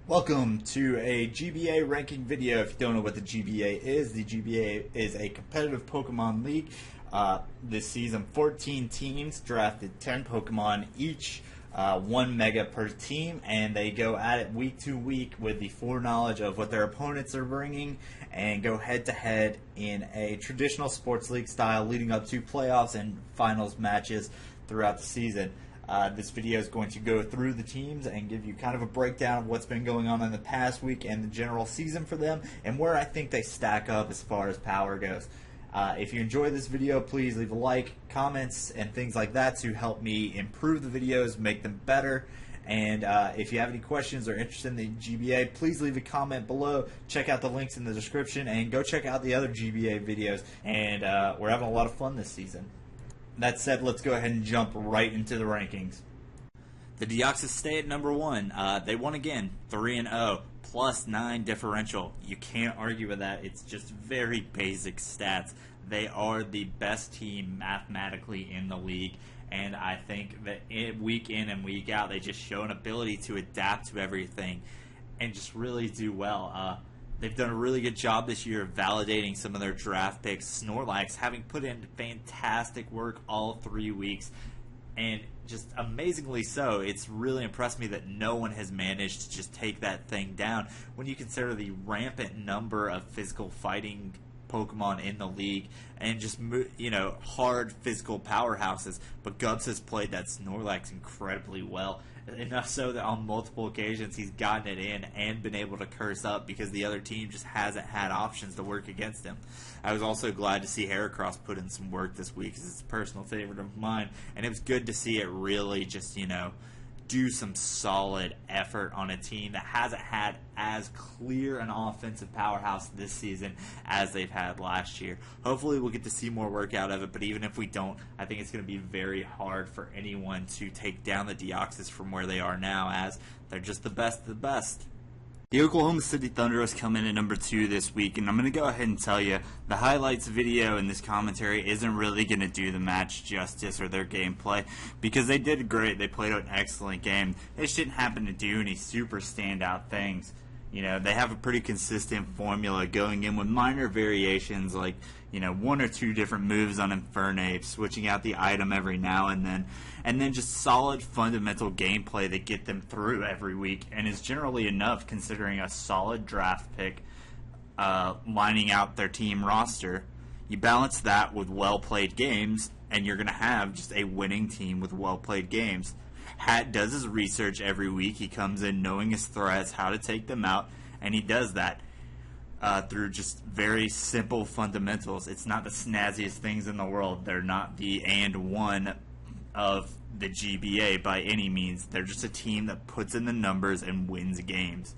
Welcome to a GBA ranking video. If you don't know what the GBA is, the GBA is a competitive Pokemon league. This season, 14 teams drafted 10 Pokemon each, 1 Mega per team, and they go at it week to week with the foreknowledge of what their opponents are bringing and go head-to-head in a traditional sports league style leading up to playoffs and finals matches throughout the season. This video is going to go through the teams and give you kind of a breakdown of what's been going on in the past week and the general season for them and where I think they stack up as far as power goes. If you enjoy this video, please leave a like, comments, and things like that to help me improve the videos, make them better. And if you have any questions or interested in the GBA, please leave a comment below. Check out the links in the description and go check out the other GBA videos. And we're having a lot of fun this season. That said, let's go ahead and jump right into the rankings. The Deoxys stay at number 1. They won again, 3-0, plus 9 differential. You can't argue with that. It's just very basic stats. They are the best team mathematically in the league, and I think that week in and week out, they just show an ability to adapt to everything and just really do well. They've done a really good job this year of validating some of their draft picks. Snorlax having put in fantastic work all 3 weeks, and just amazingly so. It's really impressed me that no one has managed to just take that thing down when you consider the rampant number of physical fighting Pokemon in the league and just, hard physical powerhouses. But Gubbs has played that Snorlax incredibly well. Enough so that on multiple occasions he's gotten it in and been able to curse up because the other team just hasn't had options to work against him. I was also glad to see Heracross put in some work this week because it's a personal favorite of mine, and it was good to see it really just, do some solid effort on a team that hasn't had as clear an offensive powerhouse this season as they've had last year. Hopefully we'll get to see more work out of it, but even if we don't, I think it's going to be very hard for anyone to take down the Deoxys from where they are now, as they're just the best of the best. The Oklahoma City Thunder has come in at number 2 this week, and I'm going to go ahead and tell you the highlights video in this commentary isn't really going to do the match justice or their gameplay because they did great. They played an excellent game. They just didn't happen to do any super standout things. They have a pretty consistent formula going in with minor variations like, 1 or 2 different moves on Infernape, switching out the item every now and then just solid fundamental gameplay that get them through every week and is generally enough considering a solid draft pick lining out their team roster. You balance that with well-played games and you're going to have just a winning team with well-played games. Hat does his research every week. He comes in knowing his threats, how to take them out, and he does that through just very simple fundamentals. It's not the snazziest things in the world. They're not the and one of the GBA by any means. They're just a team that puts in the numbers and wins games.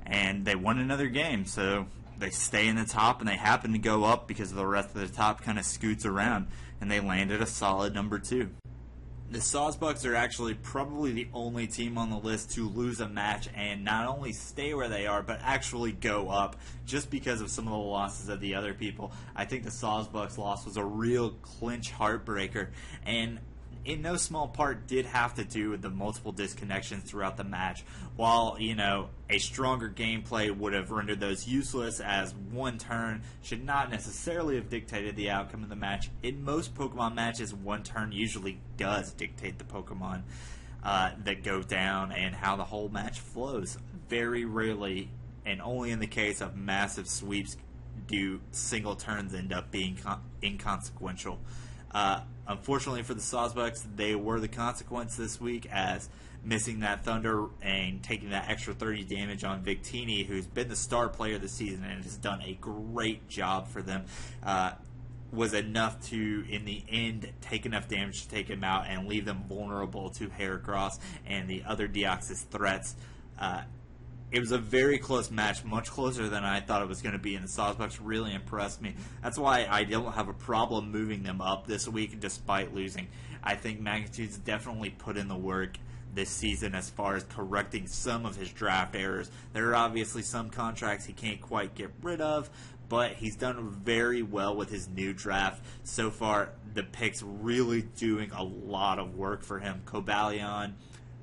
And they won another game, so they stay in the top, and they happen to go up because the rest of the top kind of scoots around, and they landed a solid number 2. The Sawsbucks are actually probably the only team on the list to lose a match and not only stay where they are, but actually go up just because of some of the losses of the other people. I think the Sawsbucks loss was a real clinch heartbreaker, and in no small part did have to do with the multiple disconnections throughout the match. While, a stronger gameplay would have rendered those useless, as one turn should not necessarily have dictated the outcome of the match. In most Pokemon matches, one turn usually does dictate the Pokemon that go down and how the whole match flows. Very rarely, and only in the case of massive sweeps, do single turns end up being inconsequential. Unfortunately for the Sawsbucks, they were the consequence this week, as missing that Thunder and taking that extra 30 damage on Victini, who's been the star player this season and has done a great job for them, was enough to, in the end, take enough damage to take him out and leave them vulnerable to Heracross and the other Deoxys threats. It was a very close match, much closer than I thought it was going to be, and the Sawsbucks really impressed me. That's why I don't have a problem moving them up this week despite losing. I think Magnitude's definitely put in the work this season as far as correcting some of his draft errors. There are obviously some contracts he can't quite get rid of, but he's done very well with his new draft. So far, the picks really doing a lot of work for him. Cobalion,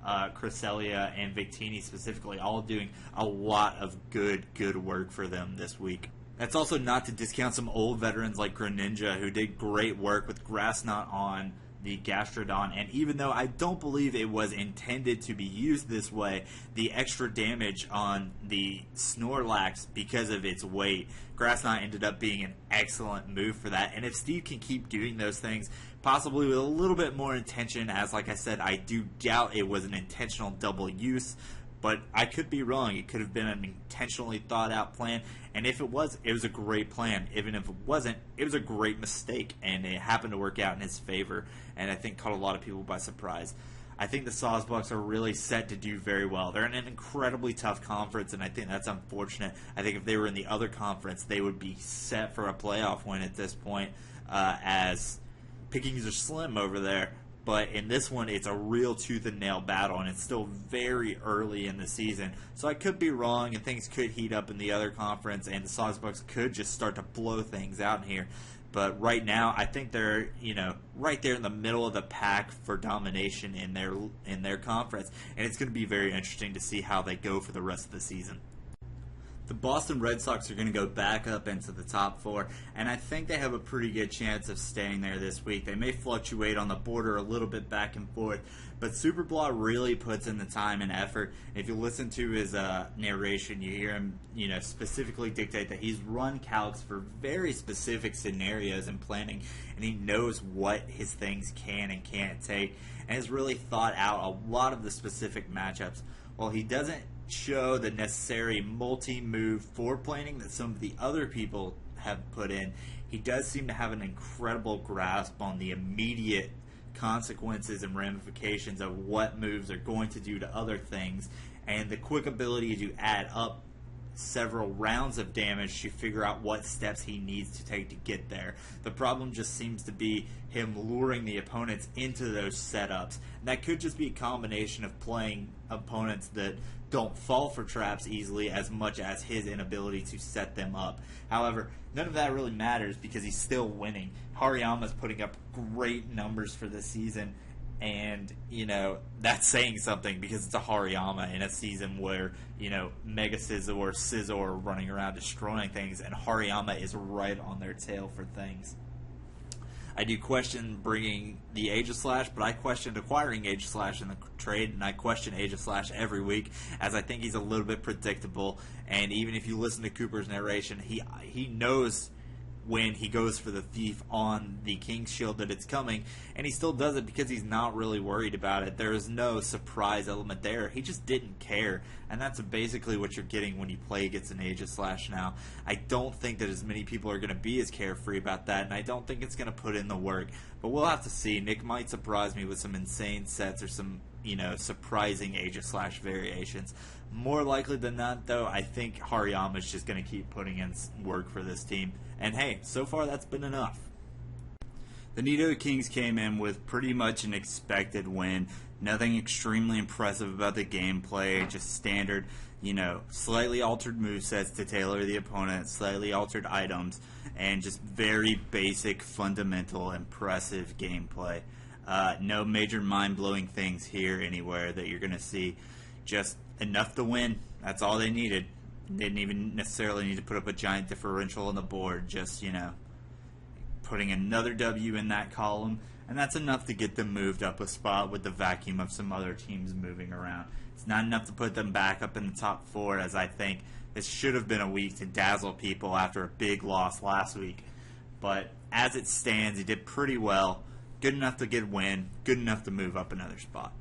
Cresselia and Victini specifically, all doing a lot of good work for them this week. That's also not to discount some old veterans like Greninja, who did great work with Grass Knot on the Gastrodon, and even though I don't believe it was intended to be used this way, the extra damage on the Snorlax because of its weight, Grass Knot ended up being an excellent move for that. And if Steve can keep doing those things, possibly with a little bit more intention, as like I said, I do doubt it was an intentional double use, but I could be wrong. It could have been an intentionally thought out plan, and if it was a great plan. Even if it wasn't, it was a great mistake, and it happened to work out in his favor, and I think caught a lot of people by surprise. I think the Sawsbucks are really set to do very well. They're in an incredibly tough conference, and I think that's unfortunate. I think if they were in the other conference, they would be set for a playoff win at this point, as pickings are slim over there. But in this one, it's a real tooth-and-nail battle, and it's still very early in the season. So I could be wrong, and things could heat up in the other conference, and the Sawsbucks could just start to blow things out in here. But right now, I think they're, right there in the middle of the pack for domination in their conference, and it's going to be very interesting to see how they go for the rest of the season. The Boston Red Sox are going to go back up into the top 4, and I think they have a pretty good chance of staying there this week. They may fluctuate on the border a little bit back and forth, but Superblaw really puts in the time and effort. If you listen to his narration, you hear him, specifically dictate that he's run calcs for very specific scenarios and planning, and he knows what his things can and can't take, and has really thought out a lot of the specific matchups. While he doesn't show the necessary multi-move foreplanning that some of the other people have put in, he does seem to have an incredible grasp on the immediate consequences and ramifications of what moves are going to do to other things, and the quick ability to add up several rounds of damage to figure out what steps he needs to take to get there. The problem just seems to be him luring the opponents into those setups. And that could just be a combination of playing opponents that don't fall for traps easily as much as his inability to set them up. However, none of that really matters because he's still winning. Hariyama's putting up great numbers for this season, and, that's saying something because it's a Hariyama in a season where, Mega Scizor are running around destroying things, and Hariyama is right on their tail for things. I do question bringing the Aegislash, but I questioned acquiring Aegislash in the trade, and I question Aegislash every week, as I think he's a little bit predictable, and even if you listen to Cooper's narration, he knows when he goes for the thief on the King's Shield that it's coming, and he still does it because he's not really worried about it. There is no surprise element there. He just didn't care, and that's basically what you're getting when you play against an Aegislash now. I don't think that as many people are going to be as carefree about that, and I don't think it's going to put in the work, but we'll have to see. Nick might surprise me with some insane sets or some, surprising Aegislash variations. More likely than not, though, I think Hariyama's just going to keep putting in work for this team. And hey, so far that's been enough. The Nido Kings came in with pretty much an expected win. Nothing extremely impressive about the gameplay, just standard, slightly altered movesets to tailor the opponent, slightly altered items, and just very basic, fundamental, impressive gameplay. No major mind-blowing things here anywhere that you're going to see. Just enough to win. That's all they needed. Didn't even necessarily need to put up a giant differential on the board. Just, putting another W in that column. And that's enough to get them moved up a spot with the vacuum of some other teams moving around. It's not enough to put them back up in the top 4, as I think this should have been a week to dazzle people after a big loss last week. But as it stands, he did pretty well. Good enough to get a win. Good enough to move up another spot.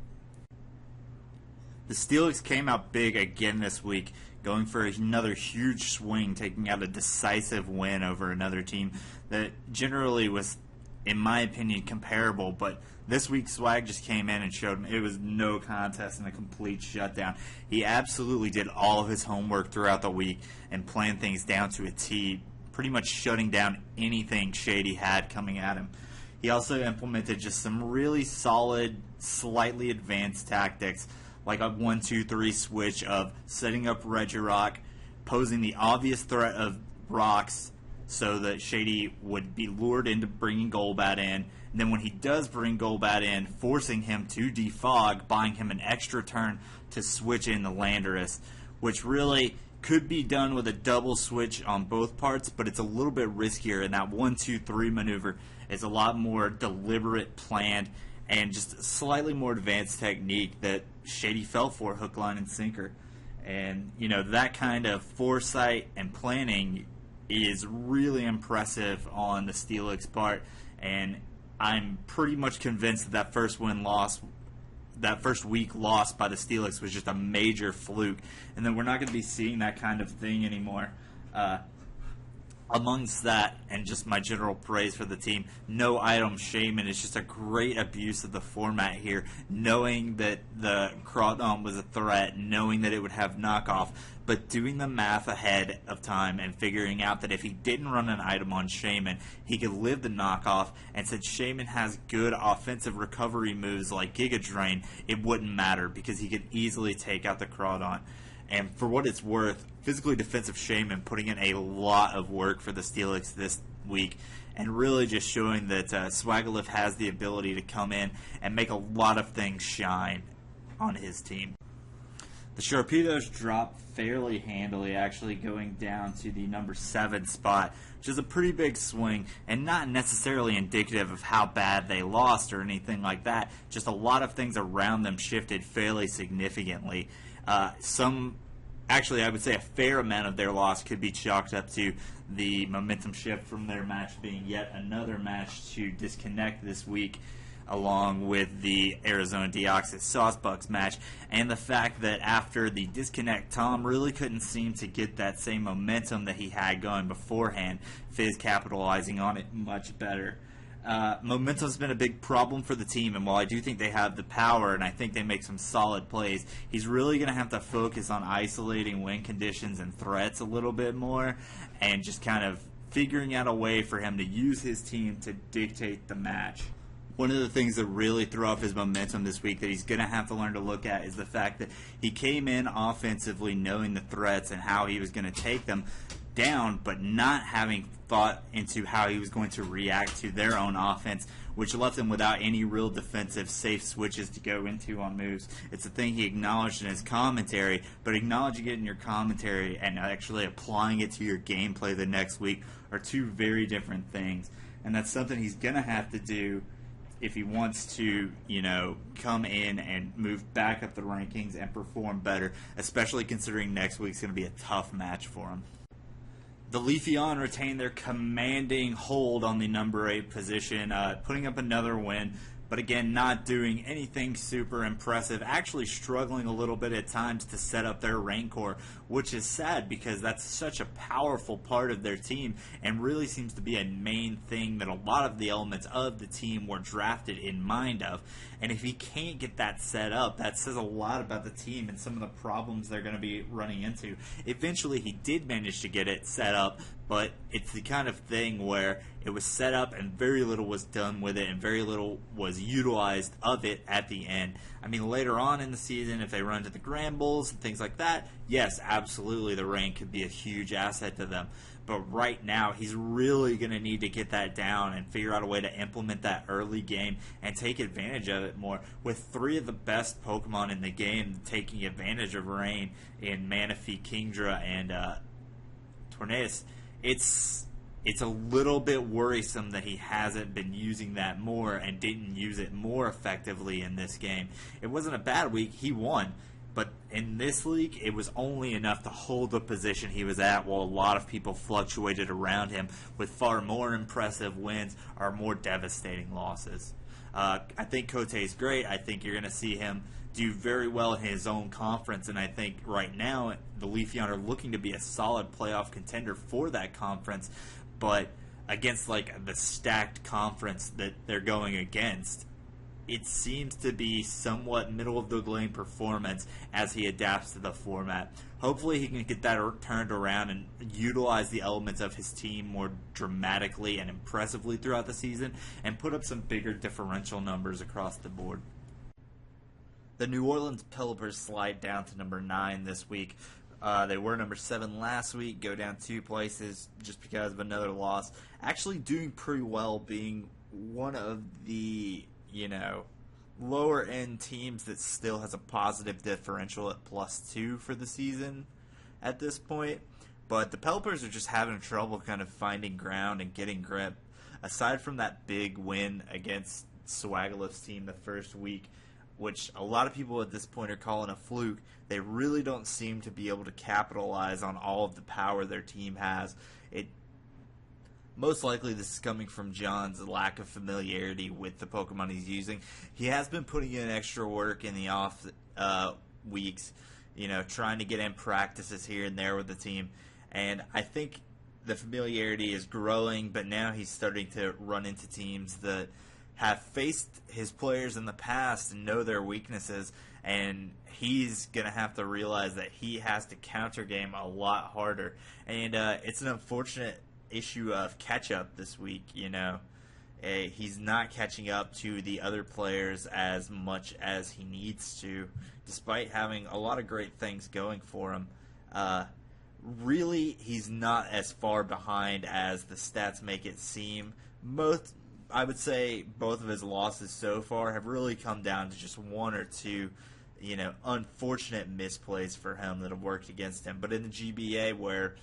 The Steelix came out big again this week, going for another huge swing, taking out a decisive win over another team that generally was, in my opinion, comparable. But this week, Swag just came in and showed him it was no contest and a complete shutdown. He absolutely did all of his homework throughout the week and planned things down to a T, pretty much shutting down anything Shady had coming at him. He also implemented just some really solid, slightly advanced tactics, like a 1-2-3 switch of setting up Regirock, posing the obvious threat of rocks, so that Shady would be lured into bringing Golbat in. And then when he does bring Golbat in, forcing him to defog, buying him an extra turn to switch in the Landorus, which really could be done with a double switch on both parts, but it's a little bit riskier, and that 1-2-3 maneuver is a lot more deliberate, planned, and just slightly more advanced technique that Shady fell for hook, line, and sinker. And, you know, that kind of foresight and planning is really impressive on the Steelix part, and I'm pretty much convinced that that first week loss by the Steelix was just a major fluke, and then we're not going to be seeing that kind of thing anymore. Amongst that, and just my general praise for the team, no item Shaman is just a great abuse of the format here, knowing that the Crawdon was a threat, knowing that it would have knockoff, but doing the math ahead of time and figuring out that if he didn't run an item on Shaman, he could live the knockoff, and since Shaman has good offensive recovery moves like Giga Drain, it wouldn't matter because he could easily take out the Crawdon. And for what it's worth, physically defensive Shaman putting in a lot of work for the Steelix this week, and really just showing that Swagalift has the ability to come in and make a lot of things shine on his team. The Sharpedos dropped fairly handily, actually going down to the number 7 spot, which is a pretty big swing and not necessarily indicative of how bad they lost or anything like that. Just a lot of things around them shifted fairly significantly. Actually, I would say a fair amount of their loss could be chalked up to the momentum shift from their match being yet another match to disconnect this week, along with the Arizona Deoxys Saucebucks match, and the fact that after the disconnect, Tom really couldn't seem to get that same momentum that he had going beforehand, Fizz capitalizing on it much better. Momentum's been a big problem for the team, and while I do think they have the power and I think they make some solid plays, he's really going to have to focus on isolating win conditions and threats a little bit more and just kind of figuring out a way for him to use his team to dictate the match. One of the things that really threw off his momentum this week that he's going to have to learn to look at is the fact that he came in offensively knowing the threats and how he was going to take them down, but not having thought into how he was going to react to their own offense, which left him without any real defensive safe switches to go into on moves. It's a thing he acknowledged in his commentary, but acknowledging it in your commentary and actually applying it to your gameplay the next week are two very different things, and that's something he's going to have to do if he wants to, you know, come in and move back up the rankings and perform better, especially considering next week's going to be a tough match for him. The Leafeon retain their commanding hold on the number 8 position, putting up another win, but again, not doing anything super impressive, actually struggling a little bit at times to set up their Rancor, which is sad because that's such a powerful part of their team and really seems to be a main thing that a lot of the elements of the team were drafted in mind of. And if he can't get that set up, that says a lot about the team and some of the problems they're going to be running into. Eventually, he did manage to get it set up, but it's the kind of thing where it was set up and very little was done with it and very little was utilized of it at the end. I mean, later on in the season, if they run to the Grambles and things like that, yes, absolutely, the rank could be a huge asset to them. But right now, he's really going to need to get that down and figure out a way to implement that early game and take advantage of it more. With 3 of the best Pokemon in the game taking advantage of Rain in Manaphy, Kingdra, and Tornadus, it's a little bit worrisome that he hasn't been using that more and didn't use it more effectively in this game. It wasn't a bad week. He won. But in this league, it was only enough to hold the position he was at while a lot of people fluctuated around him with far more impressive wins or more devastating losses. I think Kote's great. I think you're going to see him do very well in his own conference, and I think right now the Leafeon are looking to be a solid playoff contender for that conference, but against like the stacked conference that they're going against, it seems to be somewhat middle-of-the-lane performance as he adapts to the format. Hopefully he can get that turned around and utilize the elements of his team more dramatically and impressively throughout the season and put up some bigger differential numbers across the board. The New Orleans Pelipers slide down to number 9 this week. They were number 7 last week, go down 2 places just because of another loss. Actually doing pretty well, being one of the, lower end teams that still has a positive differential at +2 for the season at this point. But the Pelipers are just having trouble kind of finding ground and getting grip. Aside from that big win against Swagalof's team the first week, which a lot of people at this point are calling a fluke, they really don't seem to be able to capitalize on all of the power their team has. Most likely this is coming from John's lack of familiarity with the Pokemon he's using. He has been putting in extra work in the off weeks, trying to get in practices here and there with the team. And I think the familiarity is growing, but now he's starting to run into teams that have faced his players in the past and know their weaknesses, and he's going to have to realize that he has to counter game a lot harder. And it's an unfortunate issue of catch-up this week, He's not catching up to the other players as much as he needs to, despite having a lot of great things going for him. Really, he's not as far behind as the stats make it seem. I would say both of his losses so far have really come down to just 1 or 2, unfortunate misplays for him that have worked against him. But in the GBA, where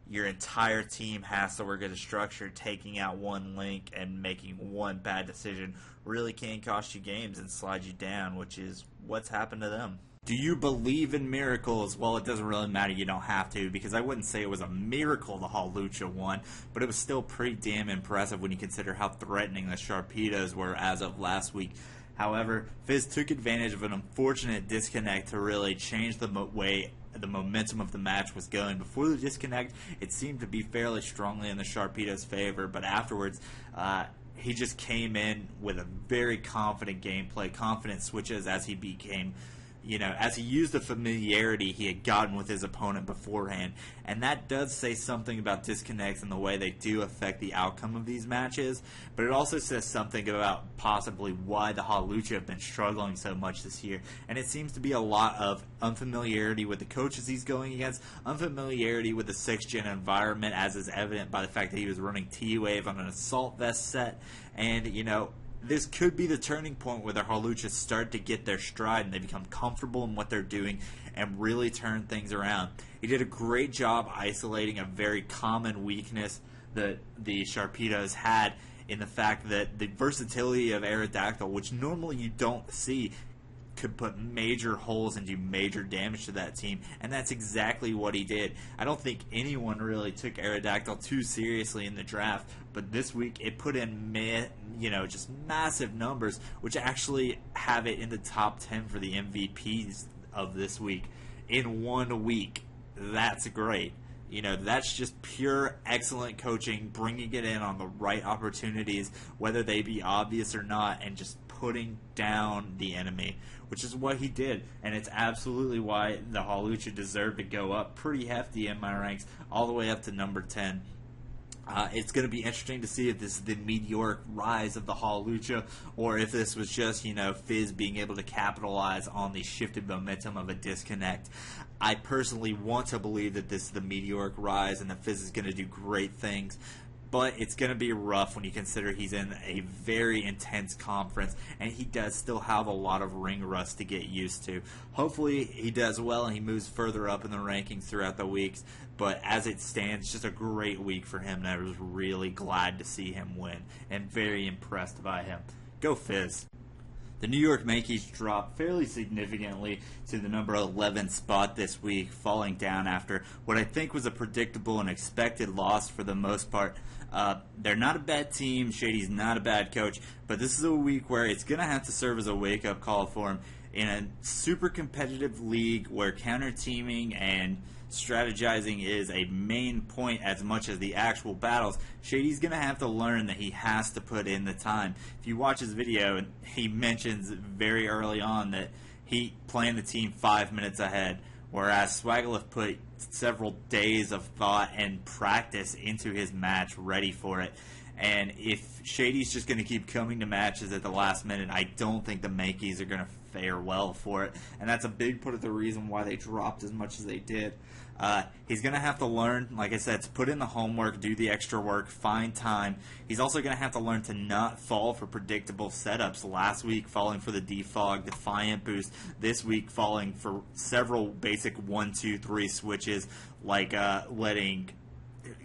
your entire team has to work as a structure, taking out one link and making one bad decision really can cost you games and slide you down, which is what's happened to them. Do you believe in miracles? Well, it doesn't really matter. You don't have to, because I wouldn't say it was a miracle the Hawlucha won, but it was still pretty damn impressive when you consider how threatening the Sharpedos were as of last week. However, Fizz took advantage of an unfortunate disconnect to really change the way the momentum of the match was going. Before the disconnect, it seemed to be fairly strongly in the Sharpedos' favor, but afterwards, he just came in with a very confident gameplay, confident switches as he became, as he used the familiarity he had gotten with his opponent beforehand. And that does say something about disconnects and the way they do affect the outcome of these matches, but it also says something about possibly why the Hawlucha have been struggling so much this year. And it seems to be a lot of unfamiliarity with the coaches he's going against, unfamiliarity with the 6th gen environment, as is evident by the fact that he was running T-Wave on an Assault Vest set. And, this could be the turning point where the Hawluchas start to get their stride and they become comfortable in what they're doing and really turn things around. He did a great job isolating a very common weakness that the Sharpedos had, in the fact that the versatility of Aerodactyl, which normally you don't see, could put major holes and do major damage to that team, and that's exactly what he did. I don't think anyone really took Aerodactyl too seriously in the draft, but this week it put in just massive numbers, which actually have it in the top 10 for the MVPs of this week in 1 week. That's great. That's just pure excellent coaching, bringing it in on the right opportunities, whether they be obvious or not, and just putting down the enemy, which is what he did. And it's absolutely why the Hawlucha deserved to go up pretty hefty in my ranks, all the way up to number 10. It's going to be interesting to see if this is the meteoric rise of the Hawlucha, or if this was just, Fizz being able to capitalize on the shifted momentum of a disconnect. I personally want to believe that this is the meteoric rise and that Fizz is going to do great things, but it's going to be rough when you consider he's in a very intense conference, and he does still have a lot of ring rust to get used to. Hopefully he does well and he moves further up in the rankings throughout the weeks, but as it stands, just a great week for him, and I was really glad to see him win and very impressed by him. Go Fizz! The New York Yankees dropped fairly significantly to the number 11 spot this week, falling down after what I think was a predictable and expected loss for the most part. They're not a bad team, Shady's not a bad coach, but this is a week where it's going to have to serve as a wake-up call for him. In a super competitive league where counter-teaming and strategizing is a main point as much as the actual battles, Shady's going to have to learn that he has to put in the time. If you watch his video, he mentions very early on that he planned the team 5 minutes ahead, whereas Swagaloff put several days of thought and practice into his match ready for it. And if Shady's just going to keep coming to matches at the last minute, I don't think the Yankees are going to fare well for it, and that's a big part of the reason why they dropped as much as they did. He's going to have to learn, like I said, to put in the homework, do the extra work, find time. He's also going to have to learn to not fall for predictable setups. Last week, falling for the defog, Defiant boost. This week, falling for several basic 1-2-3 switches, like letting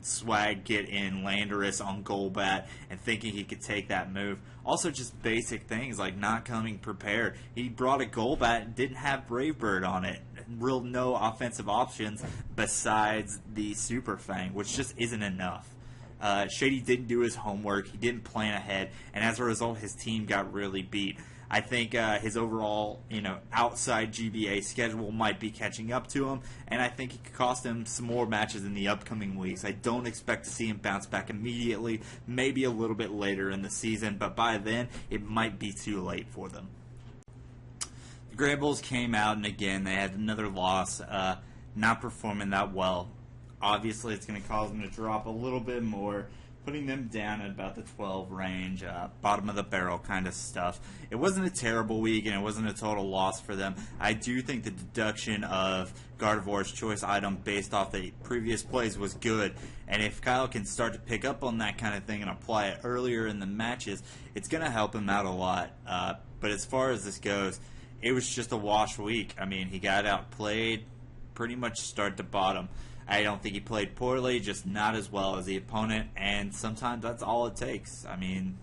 Swag get in Landorus on Golbat and thinking he could take that move. Also just basic things like not coming prepared. He brought a Golbat and didn't have Brave Bird on it. Real no offensive options besides the Super Fang, which just isn't enough. Shady didn't do his homework. He didn't plan ahead, and as a result, his team got really beat. I think his overall, outside GBA schedule might be catching up to him, and I think it could cost him some more matches in the upcoming weeks. I don't expect to see him bounce back immediately, maybe a little bit later in the season, but by then, it might be too late for them. The Gray Bulls came out, and again, they had another loss, not performing that well. Obviously, it's going to cause them to drop a little bit more, putting them down at about the 12 range, bottom of the barrel kind of stuff. It wasn't a terrible week, and it wasn't a total loss for them. I do think the deduction of Gardevoir's choice item based off the previous plays was good, and if Kyle can start to pick up on that kind of thing and apply it earlier in the matches, it's going to help him out a lot. But as far as this goes, it was just a wash week. I mean, he got outplayed pretty much start to bottom. I don't think he played poorly, just not as well as the opponent, and sometimes that's all it takes. I mean,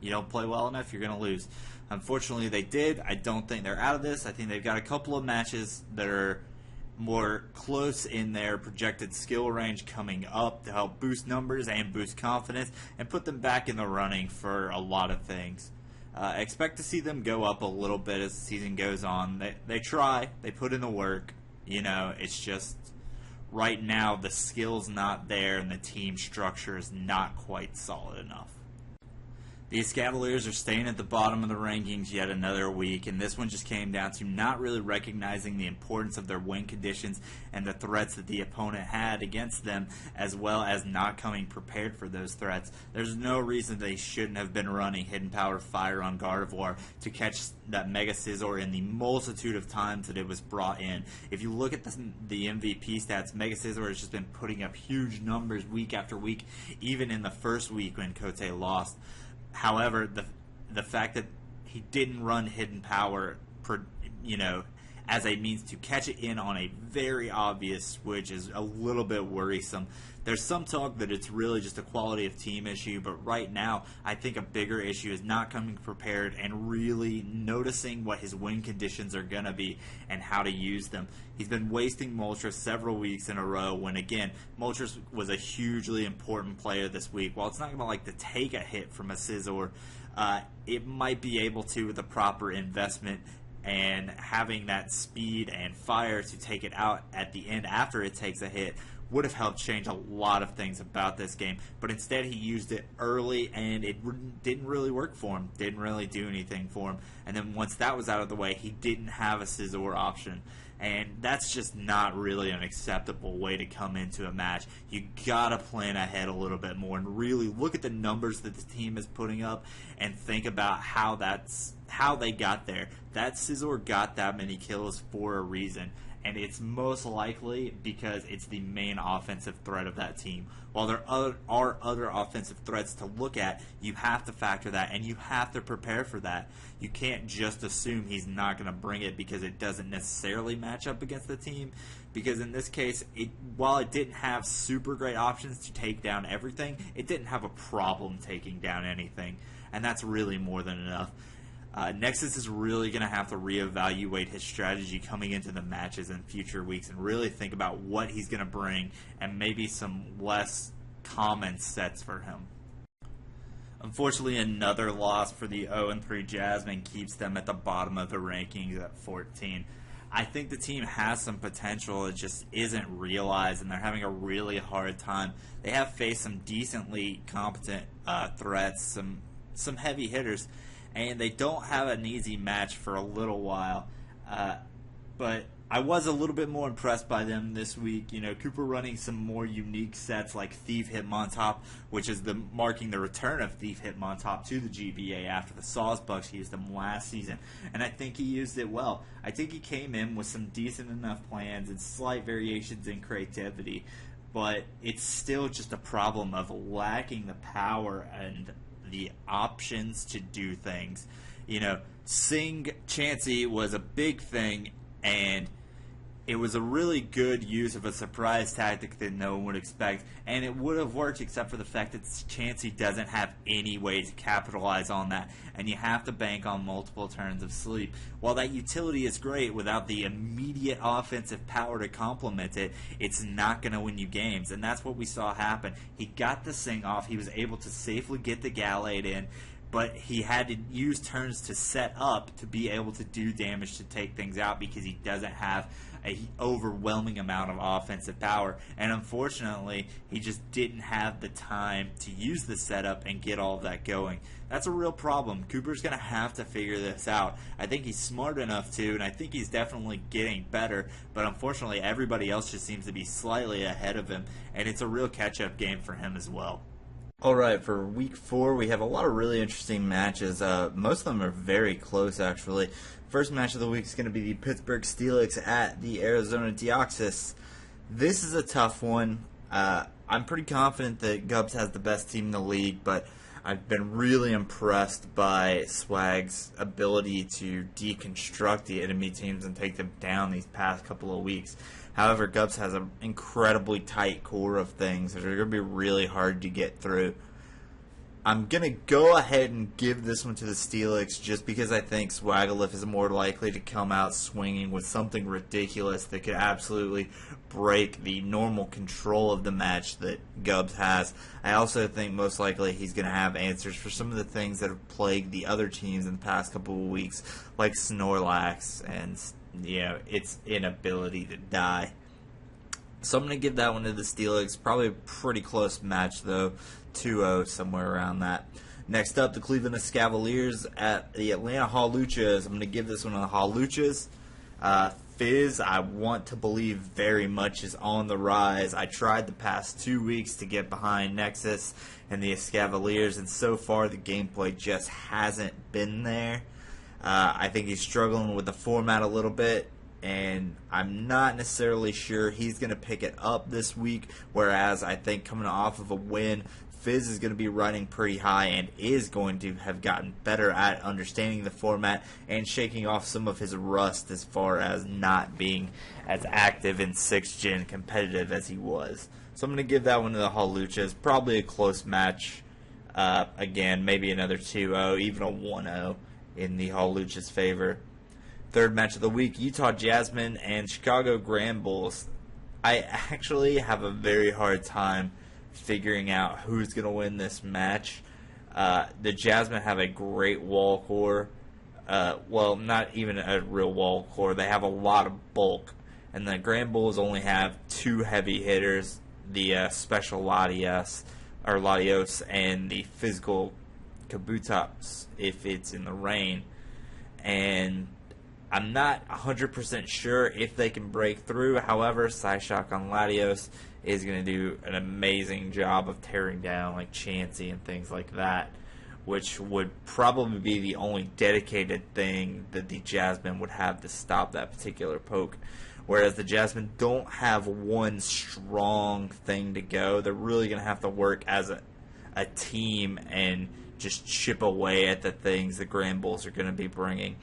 you don't play well enough, you're going to lose. Unfortunately, they did. I don't think they're out of this. I think they've got a couple of matches that are more close in their projected skill range coming up to help boost numbers and boost confidence and put them back in the running for a lot of things. Expect to see them go up a little bit as the season goes on. They try. They put in the work. It's just right now the skill's not there and the team structure is not quite solid enough. The Cavaliers are staying at the bottom of the rankings yet another week, and this one just came down to not really recognizing the importance of their win conditions and the threats that the opponent had against them, as well as not coming prepared for those threats. There's no reason they shouldn't have been running Hidden Power Fire on Gardevoir to catch that Mega Scizor in the multitude of times that it was brought in. If you look at the MVP stats, Mega Scizor has just been putting up huge numbers week after week, even in the first week when Kote lost. However, the fact that he didn't run Hidden Power, as a means to catch it in on a very obvious switch is a little bit worrisome. There's some talk that it's really just a quality of team issue, but right now I think a bigger issue is not coming prepared and really noticing what his win conditions are going to be and how to use them. He's been wasting Moltres several weeks in a row when, again, Moltres was a hugely important player this week. While it's not going to like to take a hit from a Scizor, it might be able to with the proper investment and having that speed and fire to take it out at the end after it takes a hit would have helped change a lot of things about this game. But instead he used it early and it didn't really work for him, didn't really do anything for him. And then once that was out of the way, he didn't have a Scizor option. And that's just not really an acceptable way to come into a match. You gotta plan ahead a little bit more and really look at the numbers that the team is putting up and think about how they got there. That Scizor got that many kills for a reason, and it's most likely because it's the main offensive threat of that team. While there are other offensive threats to look at, you have to factor that, and you have to prepare for that. You can't just assume he's not going to bring it because it doesn't necessarily match up against the team. Because in this case, while it didn't have super great options to take down everything, it didn't have a problem taking down anything, and that's really more than enough. Nexus is really going to have to reevaluate his strategy coming into the matches in future weeks and really think about what he's going to bring and maybe some less common sets for him. Unfortunately, another loss for the 0-3 Jasmine keeps them at the bottom of the rankings at 14. I think the team has some potential, it just isn't realized, and they're having a really hard time. They have faced some decently competent threats, some heavy hitters, and they don't have an easy match for a little while. But I was a little bit more impressed by them this week. You know, Cooper running some more unique sets like Thief Hitmontop, which is marking the return of Thief Hitmontop to the GBA after the Sawsbucks used them last season, and I think he used it well. I think he came in with some decent enough plans and slight variations in creativity, but it's still just a problem of lacking the power and the options to do things. You know, Sing Chansey was a big thing, and it was a really good use of a surprise tactic that no one would expect, and it would have worked except for the fact that Chansey doesn't have any way to capitalize on that, and you have to bank on multiple turns of sleep. While that utility is great, without the immediate offensive power to complement it, it's not going to win you games, and that's what we saw happen. He got the Sing off, he was able to safely get the Gallade in, but he had to use turns to set up to be able to do damage to take things out because he doesn't have an overwhelming amount of offensive power. And unfortunately, he just didn't have the time to use the setup and get all of that going. That's a real problem. Cooper's going to have to figure this out. I think he's smart enough to, and I think he's definitely getting better, but unfortunately everybody else just seems to be slightly ahead of him, and it's a real catch-up game for him as well. All right, for week 4, we have a lot of really interesting matches. Most of them are very close, actually. First match of the week is going to be the Pittsburgh Steelix at the Arizona Deoxys. This is a tough one. I'm pretty confident that Gubbs has the best team in the league, but I've been really impressed by Swag's ability to deconstruct the enemy teams and take them down these past couple of weeks. However, Gubbs has an incredibly tight core of things that are going to be really hard to get through. I'm going to go ahead and give this one to the Steelix just because I think Swagalif is more likely to come out swinging with something ridiculous that could absolutely break the normal control of the match that Gubbs has. I also think most likely he's going to have answers for some of the things that have plagued the other teams in the past couple of weeks, like Snorlax and its inability to die. So I'm going to give that one to the Steelix. Probably a pretty close match, though. 2-0, somewhere around that. Next up, the Cleveland Cavaliers at the Atlanta Hawluchas. I'm going to give this one to the Hawluchas. Fizz, I want to believe very much, is on the rise. I tried the past 2 weeks to get behind Nexus and the Cavaliers, and so far the gameplay just hasn't been there. I think he's struggling with the format a little bit, and I'm not necessarily sure he's going to pick it up this week, whereas I think coming off of a win, Fizz is going to be running pretty high and is going to have gotten better at understanding the format and shaking off some of his rust as far as not being as active in 6th Gen competitive as he was. So I'm going to give that one to the Hawluchas. Probably a close match. Again, maybe another 2-0, even a 1-0 in the Hawluchas' favor. Third match of the week, Utah Jasmine and Chicago Grand Bulls. I actually have a very hard time figuring out who's going to win this match. The Jasmine have a great wall core. Well, not even a real wall core. They have a lot of bulk. And the Grand Bulls only have 2 heavy hitters, the Special Latios and the Physical Kabutops if it's in the rain. And I'm not 100% sure if they can break through. However, Psyshock on Latios is going to do an amazing job of tearing down like Chansey and things like that, which would probably be the only dedicated thing that the Jasmine would have to stop that particular poke. Whereas the Jasmine don't have one strong thing to go. They're really going to have to work as a team and just chip away at the things the Grand Bulls are going to be bringing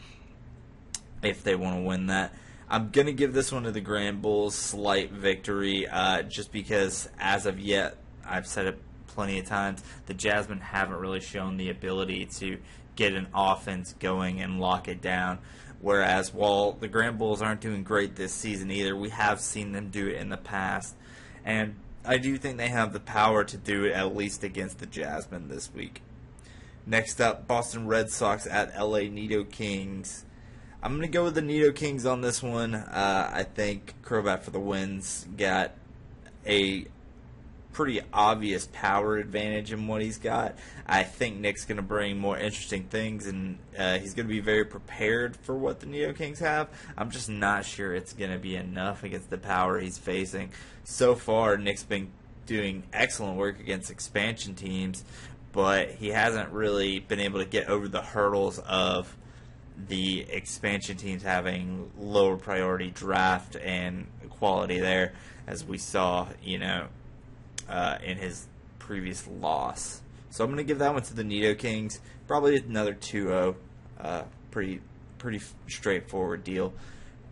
if they want to win that. I'm going to give this one to the Grand Bulls, slight victory, just because as of yet, I've said it plenty of times, the Jasmine haven't really shown the ability to get an offense going and lock it down. Whereas while the Grand Bulls aren't doing great this season either, we have seen them do it in the past. And I do think they have the power to do it at least against the Jasmine this week. Next up, Boston Red Sox at LA Nido Kings. I'm going to go with the Nido Kings on this one. I think Crobat for the wins got a pretty obvious power advantage in what he's got. I think Nick's going to bring more interesting things, and he's going to be very prepared for what the Neo Kings have. I'm just not sure it's going to be enough against the power he's facing. So far, Nick's been doing excellent work against expansion teams, but he hasn't really been able to get over the hurdles of the expansion teams having lower priority draft and quality there, as we saw, in his previous loss. So I'm going to give that one to the Neo Kings. Probably another 2-0. Pretty straightforward deal.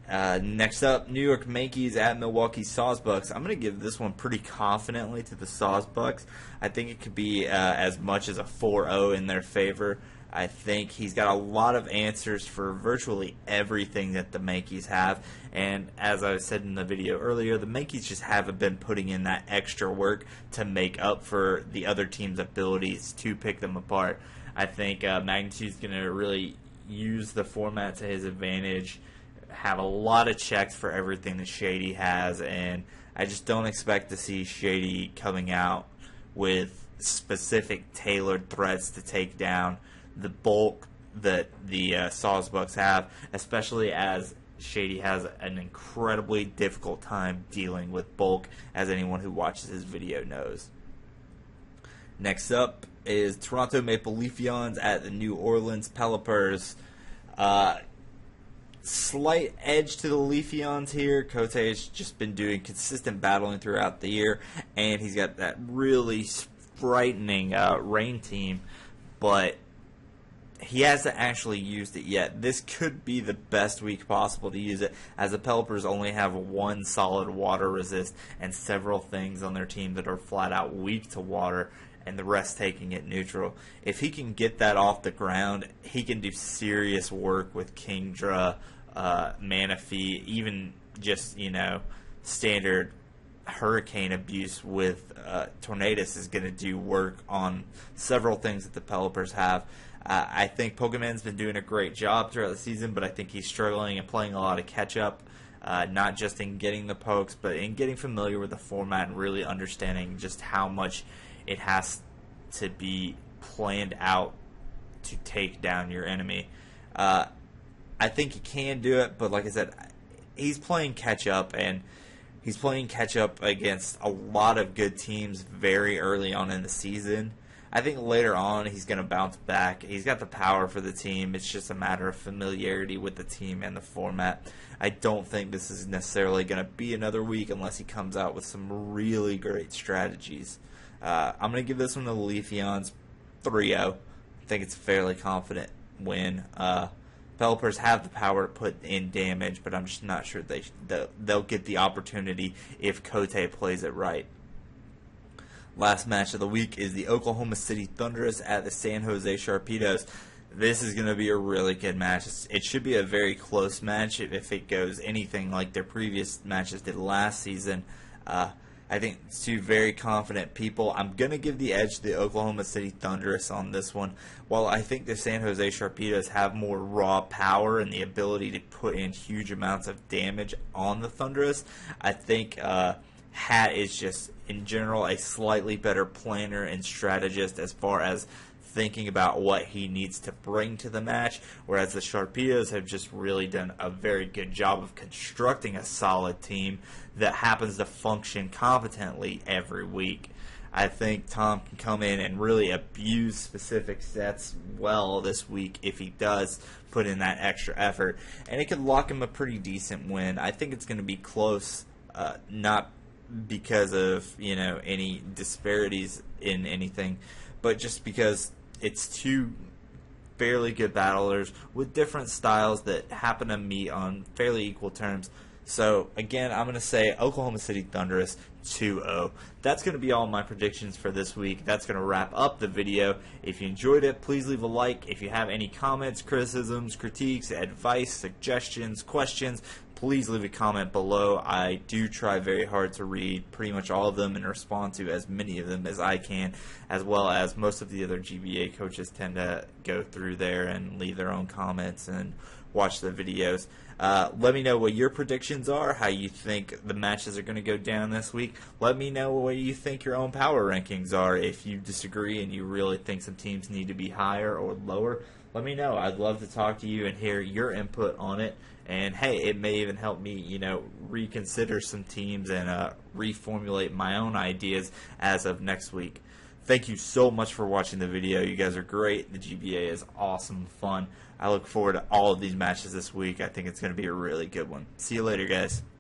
Next up, New York Yankees at Milwaukee Sawsbucks. I'm going to give this one pretty confidently to the Sawsbucks. I think it could be as much as a 4-0 in their favor. I think he's got a lot of answers for virtually everything that the Yankees have. And as I said in the video earlier, the Yankees just haven't been putting in that extra work to make up for the other team's abilities to pick them apart. I think Magnitude's going to really use the format to his advantage, have a lot of checks for everything that Shady has, and I just don't expect to see Shady coming out with specific tailored threats to take down the bulk that the Sawsbucks have, especially as Shady has an incredibly difficult time dealing with bulk, as anyone who watches his video knows. Next up is Toronto Maple Leafs at the New Orleans Pelipers. Slight edge to the Leafs here. Cote has just been doing consistent battling throughout the year, and he's got that really frightening rain team, but he hasn't actually used it yet. This could be the best week possible to use it, as the Pelipers only have one solid water resist and several things on their team that are flat out weak to water, and the rest taking it neutral. If he can get that off the ground, he can do serious work with Kingdra, Manaphy, even just, standard hurricane abuse with Tornadus is going to do work on several things that the Pelipers have. I think Pokemon's been doing a great job throughout the season, but I think he's struggling and playing a lot of catch-up, not just in getting the pokes, but in getting familiar with the format and really understanding just how much it has to be planned out to take down your enemy. I think he can do it, but like I said, he's playing catch-up, and he's playing catch-up against a lot of good teams very early on in the season. I think later on he's going to bounce back. He's got the power for the team. It's just a matter of familiarity with the team and the format. I don't think this is necessarily going to be another week unless he comes out with some really great strategies. I'm going to give this one to the Leafs 3-0. I think it's a fairly confident win. Pelipers have the power to put in damage, but I'm just not sure they'll get the opportunity if Cote plays it right. Last match of the week is the Oklahoma City Thunderous at the San Jose Sharpedos. This is going to be a really good match. It should be a very close match if it goes anything like their previous matches did last season. I think it's two very confident people. I'm going to give the edge to the Oklahoma City Thunderous on this one. While I think the San Jose Sharpedos have more raw power and the ability to put in huge amounts of damage on the Thunderous, I think Hat is just, in general, a slightly better planner and strategist as far as thinking about what he needs to bring to the match, whereas the Sharpedos have just really done a very good job of constructing a solid team that happens to function competently every week. I think Tom can come in and really abuse specific sets well this week if he does put in that extra effort, and it could lock him a pretty decent win. I think it's going to be close, not because of any disparities in anything, but just because it's two fairly good battlers with different styles that happen to meet on fairly equal terms. So again, I'm going to say Oklahoma City Thunderous 2-0. That's going to be all my predictions for this week. That's going to wrap up the video. If you enjoyed it, please leave a like. If you have any comments, criticisms, critiques, advice, suggestions, questions, please leave a comment below. I do try very hard to read pretty much all of them and respond to as many of them as I can, as well as most of the other GBA coaches tend to go through there and leave their own comments and watch the videos. Let me know what your predictions are, how you think the matches are going to go down this week, week. Let me know what you think your own power rankings are. If you disagree and you really think some teams need to be higher or lower, let me know. I'd love to talk to you and hear your input on it. And hey, it may even help me, reconsider some teams and reformulate my own ideas as of next week. Thank you so much for watching the video. You guys are great. The GBA is awesome fun. I look forward to all of these matches this week. I think it's going to be a really good one. See you later, guys.